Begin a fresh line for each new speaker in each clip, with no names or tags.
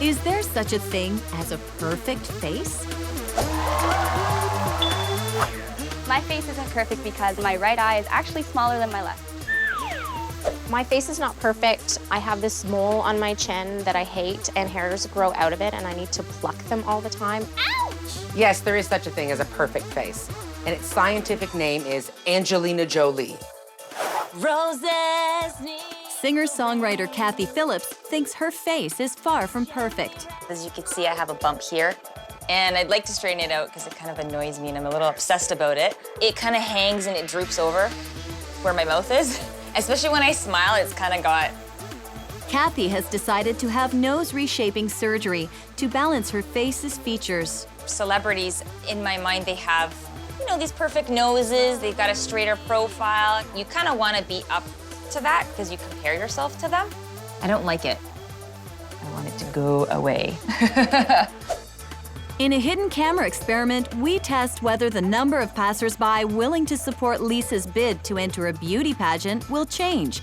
Is there such a thing as a perfect face?
My face isn't perfect because my right eye is actually smaller than my left.
My face is not perfect. I have this mole on my chin that I hate, and hairs grow out of it, and I need to pluck them all the time.
Ouch!
Yes, there is such a thing as a perfect face, and its scientific name is Angelina Jolie.
Singer-songwriter Kathy Phillips thinks her face is far from perfect.
As you can see, I have a bump here, and I'd like to straighten it out because it kind of annoys me and I'm a little obsessed about it. It kind of hangs and it droops over where my mouth is. Especially when I smile, it's kind of got...
Kathy has decided to have nose reshaping surgery to balance her face's features.
Celebrities, in my mind, they have, you know, these perfect noses, they've got a straighter profile. You kind of want to be up to that because you compare yourself to them. I don't like it. I want it to go away.
In a hidden camera experiment, we test whether the number of passers-by willing to support Lisa's bid to enter a beauty pageant will change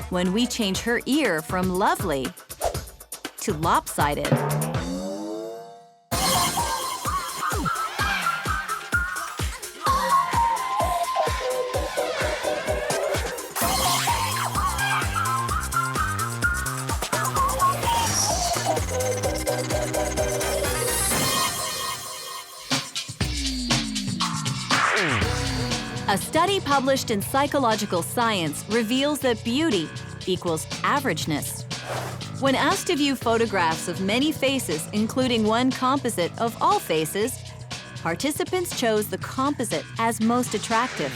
when we change her ear from lovely to lopsided. A study published in Psychological Science reveals that beauty equals averageness. When asked to view photographs of many faces, including one composite of all faces, participants chose the composite as most attractive.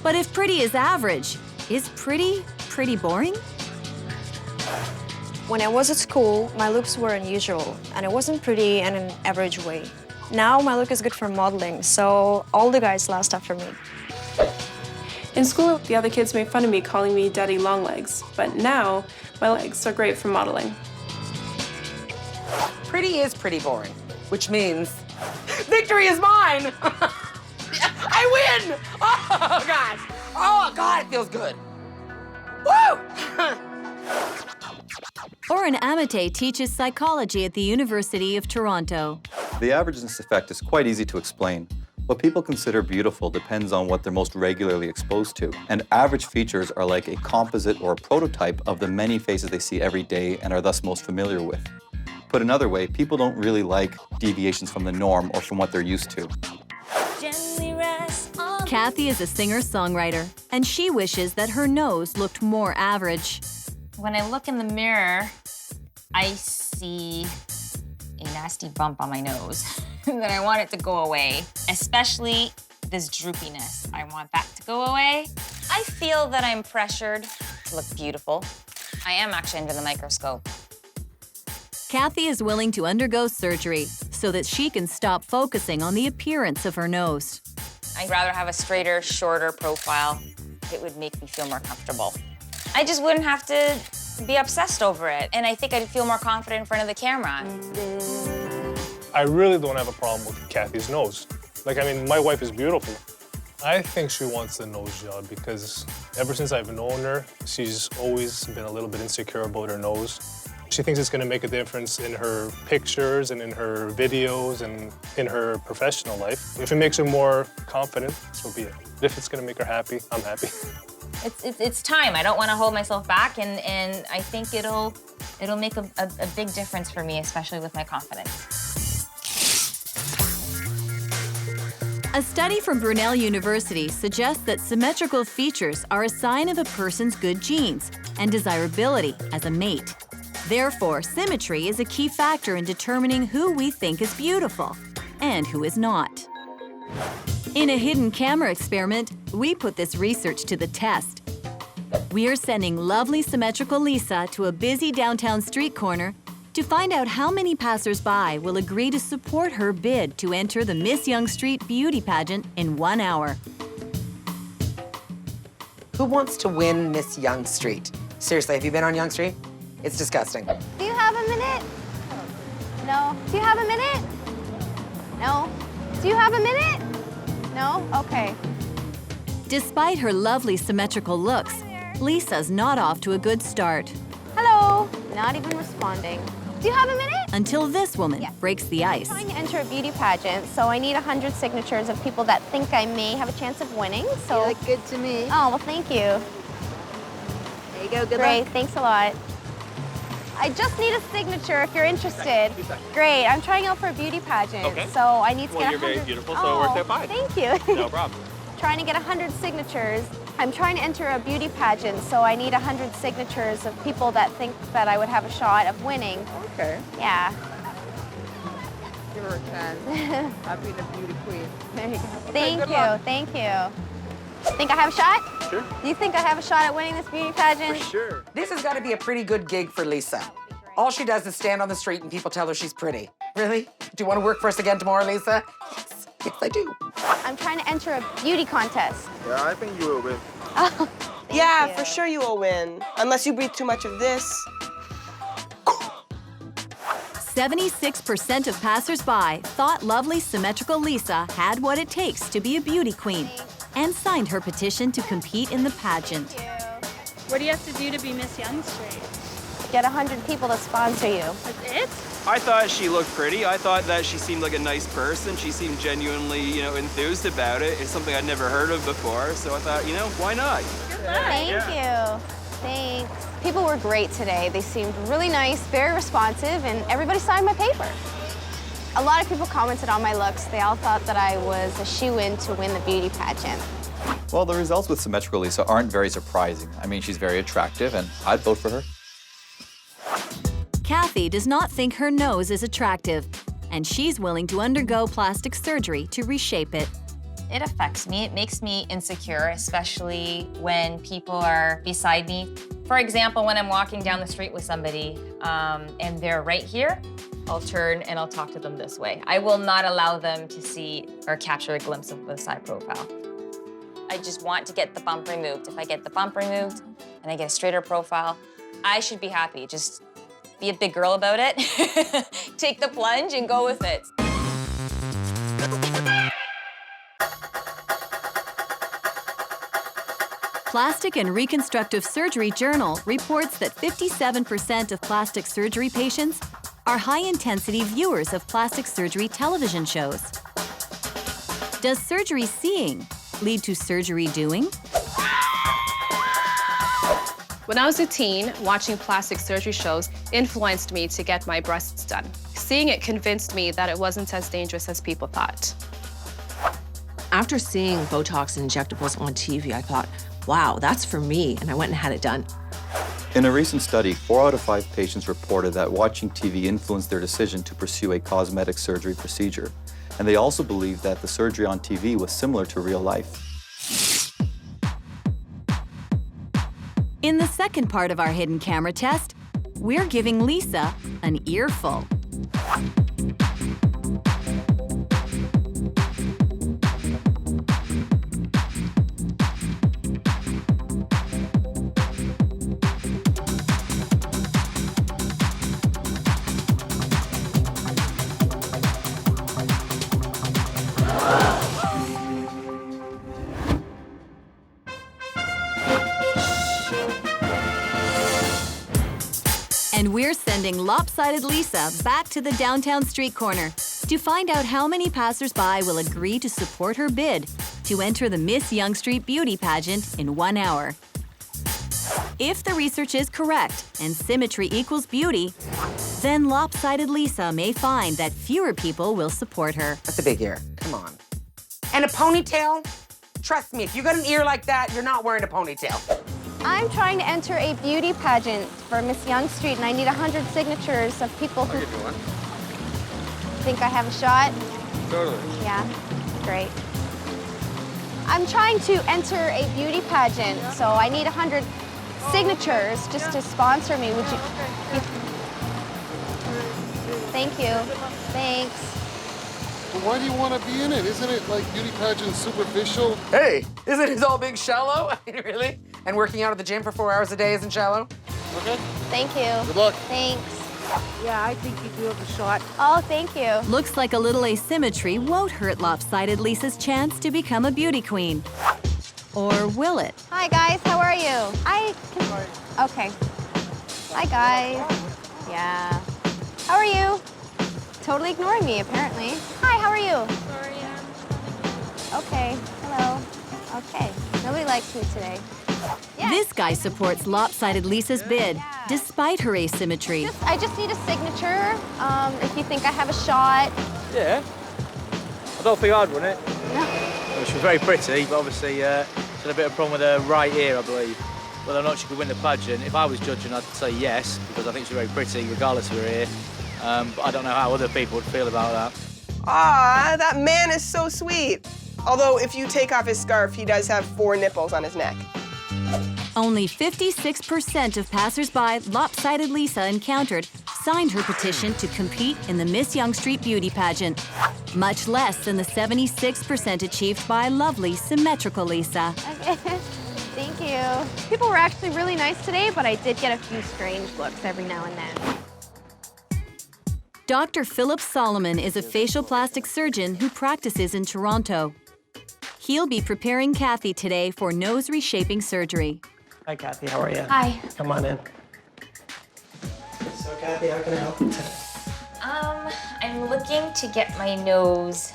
But if pretty is average, is pretty boring?
When I was at school, my looks were unusual, and it wasn't pretty in an average way. Now my look is good for modeling, so all the guys last after me.
In school, the other kids made fun of me, calling me Daddy Longlegs, but now my legs are great for modeling.
Pretty is pretty boring, which means victory is mine! I win! Oh, God! Oh, God, it feels good. Woo!
Oren Amate teaches psychology at the University of Toronto.
The averageness effect is quite easy to explain. What people consider beautiful depends on what they're most regularly exposed to, and average features are like a composite or a prototype of the many faces they see every day and are thus most familiar with. Put another way, people don't really like deviations from the norm or from what they're used to.
Kathy is a singer-songwriter, and she wishes that her nose looked more average.
When I look in the mirror, I see a nasty bump on my nose that I want it to go away, especially this droopiness. I want that to go away. I feel that I'm pressured to look beautiful. I am actually under the microscope.
Kathy is willing to undergo surgery so that she can stop focusing on the appearance of her nose.
I'd rather have a straighter, shorter profile. It would make me feel more comfortable. I just wouldn't have to be obsessed over it, and I think I'd feel more confident in front of the camera.
I really don't have a problem with Kathy's nose. Like, I mean, my wife is beautiful. I think she wants the nose job because ever since I've known her, she's always been a little bit insecure about her nose. She thinks it's going to make a difference in her pictures and in her videos and in her professional life. If it makes her more confident, so be it. If it's going to make her happy, I'm happy.
It's time. I don't want to hold myself back, and I think it'll make a big difference for me, especially with my confidence.
A study from Brunel University suggests that symmetrical features are a sign of a person's good genes and desirability as a mate. Therefore, symmetry is a key factor in determining who we think is beautiful and who is not. In a hidden camera experiment, we put this research to the test. We are sending lovely symmetrical Lisa to a busy downtown street corner to find out how many passers-by will agree to support her bid to enter the Miss Yonge Street beauty pageant in 1 hour.
Who wants to win Miss Yonge Street? Seriously, have you been on Yonge Street? It's disgusting.
Do you have a minute? No. Do you have a minute? No. Do you have a minute? No? Okay.
Despite her lovely symmetrical looks, Lisa's not off to a good start.
Hello. No, not even responding. Do you have a minute?
Until this woman breaks the ice.
I'm trying to enter a beauty pageant, so I need 100 signatures of people that think I may have a chance of winning. So
You look good to me.
Oh, well, thank you.
There you go, good
Great,
luck.
thanks a lot. I just need a signature if you're interested. Great, I'm trying out for a beauty pageant, so I need to get 100.
You're very beautiful, so it worked out fine.
Thank you.
No problem.
Trying to get 100 signatures. I'm trying to enter a beauty pageant, so I need 100 signatures of people that think that I would have a shot of winning.
Okay.
Yeah.
Give her a chance. I'll be the beauty queen.
There you go.
Okay,
Thank
good
you,
luck.
thank you. Think I have a shot?
Sure.
Do you think I have a shot at winning this beauty pageant?
For sure.
This has got to be a pretty good gig for Lisa. All she does is stand on the street and people tell her she's pretty. Really? Do you want to work for us again tomorrow, Lisa? Yes, yes, I do.
I'm trying to enter a beauty contest.
Yeah, I think you will win.
Oh,
Yeah,
you.
for sure you will win. Unless you breathe too much of this.
76% of passersby thought lovely, symmetrical Lisa had what it takes to be a beauty queen and signed her petition to compete in the pageant.
What do you have to do to be Miss Young Street?
Get 100 people to sponsor you.
That's it?
I thought she looked pretty. I thought that she seemed like a nice person. She seemed genuinely, enthused about it. It's something I'd never heard of before. So I thought, why not?
Thank you. Thanks. People were great today. They seemed really nice, very responsive, and everybody signed my paper. A lot of people commented on my looks. They all thought that I was a shoo-in to win the beauty pageant.
Well, the results with symmetrical Lisa aren't very surprising. I mean, she's very attractive, and I'd vote for her.
Kathy does not think her nose is attractive, and she's willing to undergo plastic surgery to reshape it.
It affects me. It makes me insecure, especially when people are beside me. For example, when I'm walking down the street with somebody and they're right here, I'll turn and I'll talk to them this way. I will not allow them to see or capture a glimpse of the side profile. I just want to get the bump removed. If I get the bump removed and I get a straighter profile, I should be happy. Just be a big girl about it. Take the plunge and go with it.
Plastic and Reconstructive Surgery Journal reports that 57% of plastic surgery patients are high-intensity viewers of plastic surgery television shows. Does surgery seeing lead to surgery doing?
When I was a teen, watching plastic surgery shows influenced me to get my breasts done. Seeing it convinced me that it wasn't as dangerous as people thought.
After seeing Botox and injectables on TV, I thought, wow, that's for me, and I went and had it done.
In a recent study, 4 out of 5 patients reported that watching TV influenced their decision to pursue a cosmetic surgery procedure. And they also believed that the surgery on TV was similar to real life.
In the second part of our hidden camera test, we're giving Lisa an earful. And we're sending lopsided Lisa back to the downtown street corner to find out how many passersby will agree to support her bid to enter the Miss Young Street beauty pageant in 1 hour. If the research is correct and symmetry equals beauty, then lopsided Lisa may find that fewer people will support her.
That's a big ear. Come on. And a ponytail? Trust me, if you got an ear like that, you're not wearing a ponytail.
I'm trying to enter a beauty pageant for Miss Young Street, and I need 100 signatures of people who think I have a shot.
Totally.
Yeah, great. I'm trying to enter a beauty pageant, so I need 100 signatures just to sponsor me. Would you? Thank you. Thanks.
But why do you want to be in it? Isn't it like beauty pageant superficial?
Hey, isn't it all big shallow? I mean, really? And working out at the gym for 4 hours a day isn't shallow?
Okay.
Thank you.
Good luck.
Thanks.
Yeah, I think you do have a shot.
Oh, thank you.
Looks like a little asymmetry won't hurt lopsided Lisa's chance to become a beauty queen. Or will it?
Hi, guys. How are you? Okay. Hi, guys. Yeah. How are you? Totally ignoring me, apparently. Hi, how are you?
Sorry,
Okay, hello. Okay, nobody likes me today.
This guy supports lopsided Lisa's bid, despite her asymmetry.
I just need a signature, if you think I have a shot.
Yeah. I don't think I'd win it.
No.
Well, she was very pretty, but obviously she had a bit of a problem with her right ear, I believe. Whether or not she could win the pageant, if I was judging, I'd say yes, because I think she's very pretty, regardless of her ear. But I don't know how other people would feel about that.
Ah, that man is so sweet. Although, if you take off his scarf, he does have 4 nipples on his neck.
Only 56% of passersby lopsided Lisa encountered signed her petition to compete in the Miss Young Street beauty pageant, much less than the 76% achieved by lovely, symmetrical Lisa.
Thank you. People were actually really nice today, but I did get a few strange looks every now and then.
Dr. Philip Solomon is a facial plastic surgeon who practices in Toronto. He'll be preparing Kathy today for nose reshaping surgery.
Hi, Kathy. How are you?
Hi.
Come on in. So, Kathy, how can I help you today?
I'm looking to get my nose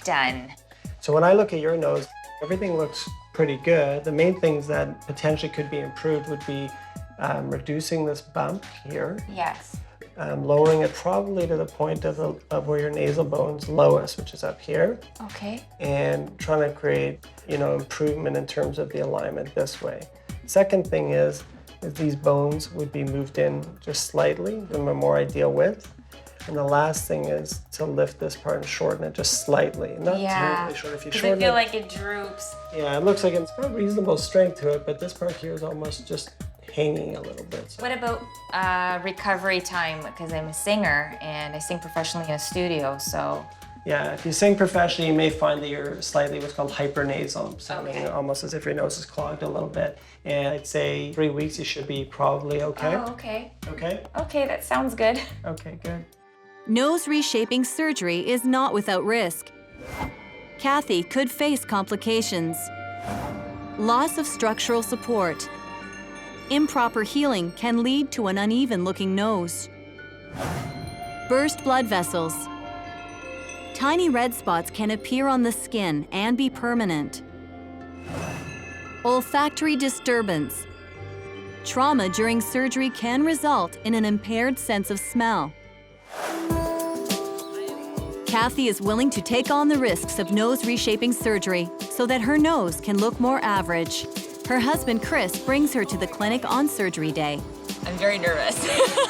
done.
So when I look at your nose, everything looks pretty good. The main things that potentially could be improved would be reducing this bump here.
Yes.
Lowering it probably to the point of where your nasal bone's lowest, which is up here.
Okay.
And trying to create, improvement in terms of the alignment this way. Second thing is these bones would be moved in just slightly, to a more ideal width. And the last thing is to lift this part and shorten it just slightly. Not terribly short. If you
because
shorten
I feel
it,
like it droops.
yeah, it looks like it's got reasonable strength to it, but this part here is almost just hanging a little bit.
What about recovery time? Because I'm a singer and I sing professionally in a studio, so.
Yeah, if you sing professionally, you may find that you're slightly what's called hypernasal, sounding almost as if your nose is clogged a little bit. And I'd say 3 weeks, you should be probably okay.
Oh, okay.
Okay?
Okay, that sounds good.
Okay, good.
Nose reshaping surgery is not without risk. Kathy could face complications. Loss of structural support. Improper healing can lead to an uneven-looking nose. Burst blood vessels. Tiny red spots can appear on the skin and be permanent. Olfactory disturbance. Trauma during surgery can result in an impaired sense of smell. Kathy is willing to take on the risks of nose reshaping surgery so that her nose can look more average. Her husband, Chris, brings her to the clinic on surgery day.
I'm very nervous.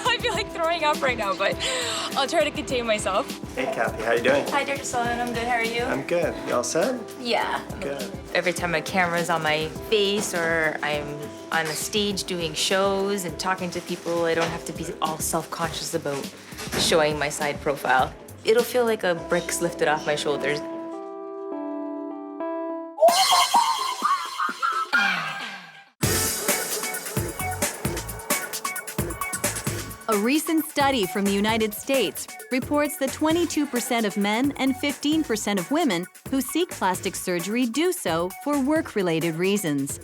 I feel like throwing up right now, but I'll try to contain myself.
Hey, Kathy, how you doing?
Hi, Dr. Solomon. I'm good. How are you?
I'm good. You all set?
Yeah.
Good.
Every time a camera's on my face or I'm on a stage doing shows and talking to people, I don't have to be all self-conscious about showing my side profile. It'll feel like a brick's lifted off my shoulders.
A recent study from the United States reports that 22% of men and 15% of women who seek plastic surgery do so for work-related reasons.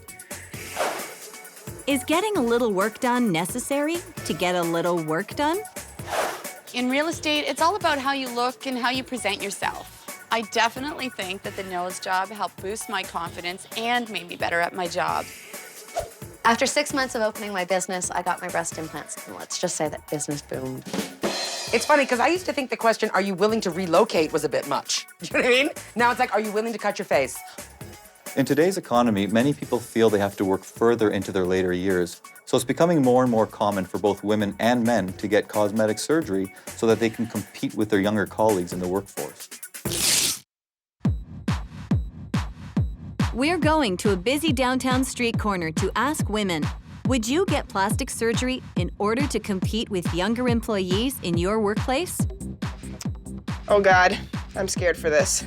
Is getting a little work done necessary to get a little work done?
In real estate, it's all about how you look and how you present yourself. I definitely think that the nose job helped boost my confidence and made me better at my job.
After 6 months of opening my business, I got my breast implants, and let's just say that business boomed.
It's funny, because I used to think the question, are you willing to relocate, was a bit much. You know what I mean? Now it's like, are you willing to cut your face?
In today's economy, many people feel they have to work further into their later years. So it's becoming more and more common for both women and men to get cosmetic surgery so that they can compete with their younger colleagues in the workforce.
We're going to a busy downtown street corner to ask women, would you get plastic surgery in order to compete with younger employees in your workplace?
Oh God, I'm scared for this.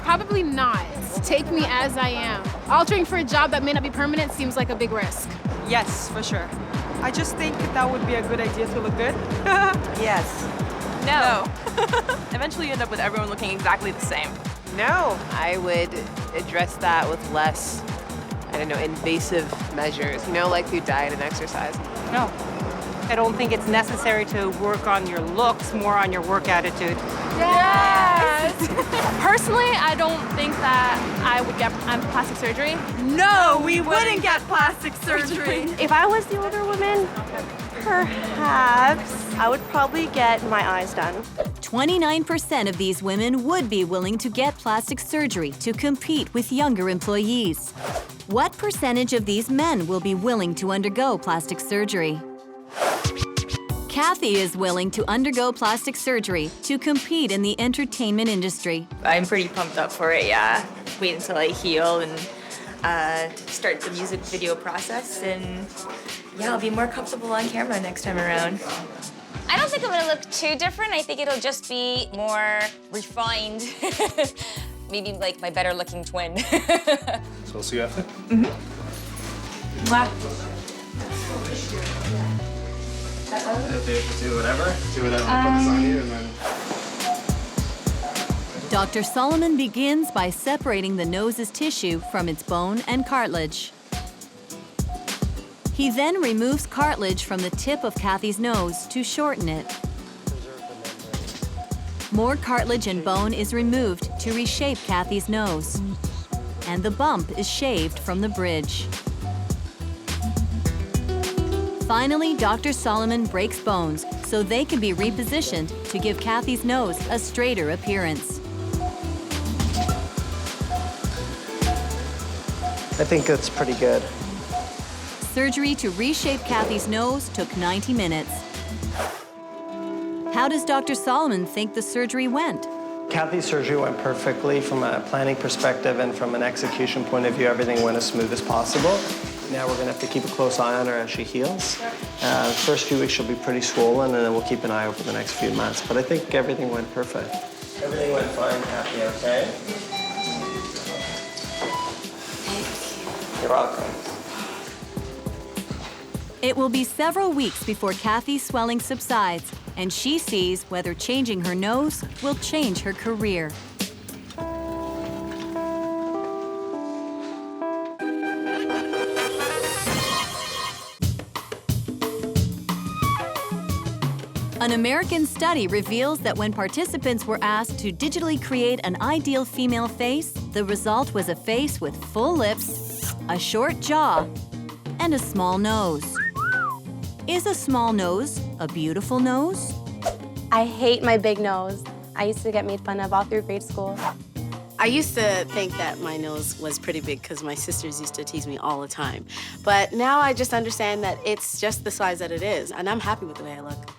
Probably not. Take me as I am. Altering for a job that may not be permanent seems like a big risk.
Yes, for sure. I just think that would be a good idea to look good.
Yes. No. Eventually you end up with everyone looking exactly the same.
No, I would address that with less, invasive measures, like through diet and exercise.
No.
I don't think it's necessary to work on your looks, more on your work attitude.
Yes! Personally, I don't think that I would get plastic surgery.
No, we wouldn't get plastic surgery.
If I was the older woman, perhaps I would probably get my eyes done.
29% of these women would be willing to get plastic surgery to compete with younger employees. What percentage of these men will be willing to undergo plastic surgery? Kathy is willing to undergo plastic surgery to compete in the entertainment industry.
I'm pretty pumped up for it, yeah. Wait until I heal and start the music video process, and yeah, I'll be more comfortable on camera next time around. I don't think I'm gonna look too different. I think it'll just be more refined. Maybe like my better looking twin.
So I'll see you after?
Wow.
Do whatever. Do whatever. Put this on you and then...
Dr. Solomon begins by separating the nose's tissue from its bone and cartilage. He then removes cartilage from the tip of Kathy's nose to shorten it. More cartilage and bone is removed to reshape Kathy's nose. And the bump is shaved from the bridge. Finally, Dr. Solomon breaks bones so they can be repositioned to give Kathy's nose a straighter appearance.
I think that's pretty good.
Surgery to reshape Kathy's nose took 90 minutes. How does Dr. Solomon think the surgery went?
Kathy's surgery went perfectly from a planning perspective, and from an execution point of view, everything went as smooth as possible. Now we're gonna have to keep a close eye on her as she heals. The first few weeks she'll be pretty swollen, and then we'll keep an eye over the next few months. But I think everything went perfect. Everything went fine, Kathy, okay? You're welcome.
It will be several weeks before Kathy's swelling subsides, and she sees whether changing her nose will change her career. An American study reveals that when participants were asked to digitally create an ideal female face, the result was a face with full lips, a short jaw, and a small nose. Is a small nose a beautiful nose?
I hate my big nose. I used to get made fun of all through grade school.
I used to think that my nose was pretty big because my sisters used to tease me all the time. But now I just understand that it's just the size that it is, and I'm happy with the way I look.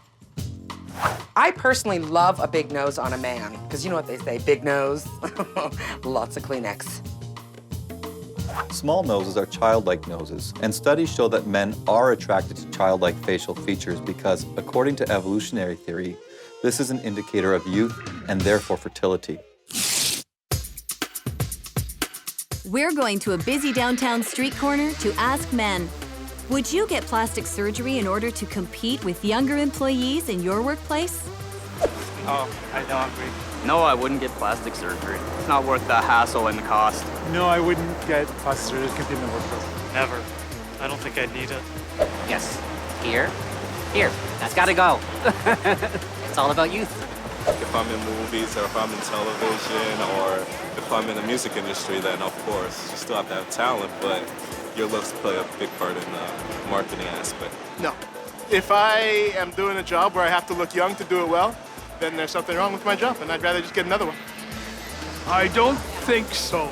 I personally love a big nose on a man, because you know what they say, big nose, lots of Kleenex.
Small noses are childlike noses, and studies show that men are attracted to childlike facial features because, according to evolutionary theory, this is an indicator of youth and therefore fertility.
We're going to a busy downtown street corner to ask men, would you get plastic surgery in order to compete with younger employees in your workplace?
Oh, I don't agree. No, I wouldn't get plastic surgery. It's not worth the hassle and the cost.
No, I wouldn't get plastic surgery to compete in the workplace.
Never. I don't think I'd need it.
Yes. Here. That's gotta go. It's all about youth.
If I'm in movies or if I'm in television or if I'm in the music industry, then of course, you still have to have talent, but your looks play a big part in the marketing aspect.
No. If I am doing a job where I have to look young to do it well, then there's something wrong with my job, and I'd rather just get another one.
I don't think so.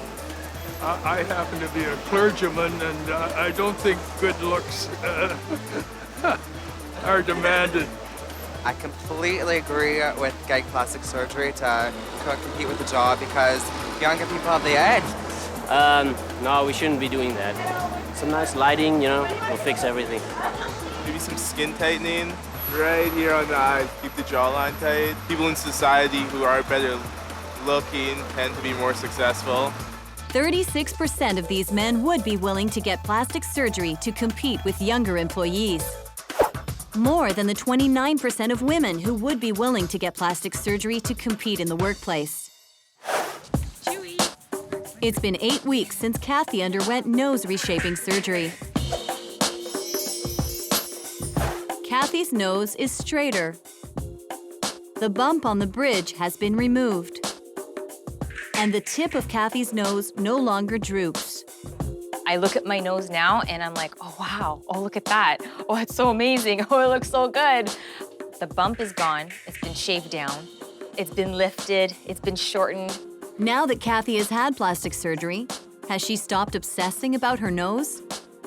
I happen to be a clergyman, and I don't think good looks are demanded.
I completely agree with getting plastic surgery to compete with the job because younger people have the edge.
No, we shouldn't be doing that. Some nice lighting, you know, will fix everything.
Maybe some skin tightening right here on the eyes, keep the jawline tight. People in society who are better looking tend to be more successful.
36% of these men would be willing to get plastic surgery to compete with younger employees. More than the 29% of women who would be willing to get plastic surgery to compete in the workplace. It's been 8 weeks since Kathy underwent nose reshaping surgery. Kathy's nose is straighter. The bump on the bridge has been removed. And the tip of Kathy's nose no longer droops.
I look at my nose now and I'm like, oh wow, oh look at that. Oh, it's so amazing, oh it looks so good. The bump is gone, it's been shaved down, it's been lifted, it's been shortened.
Now that Kathy has had plastic surgery, has she stopped obsessing about her nose?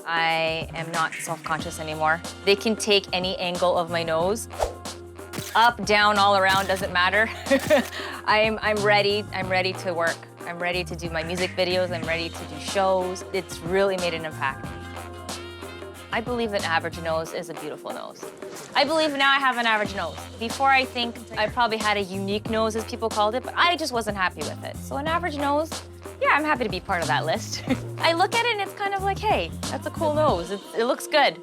I am not self-conscious anymore. They can take any angle of my nose. Up, down, all around, doesn't matter. I'm ready to work. I'm ready to do my music videos, I'm ready to do shows. It's really made an impact. I believe an average nose is a beautiful nose. I believe now I have an average nose. Before I think I probably had a unique nose, as people called it, but I just wasn't happy with it. So an average nose, yeah, I'm happy to be part of that list. I look at it and it's kind of like, hey, that's a cool nose. It looks good.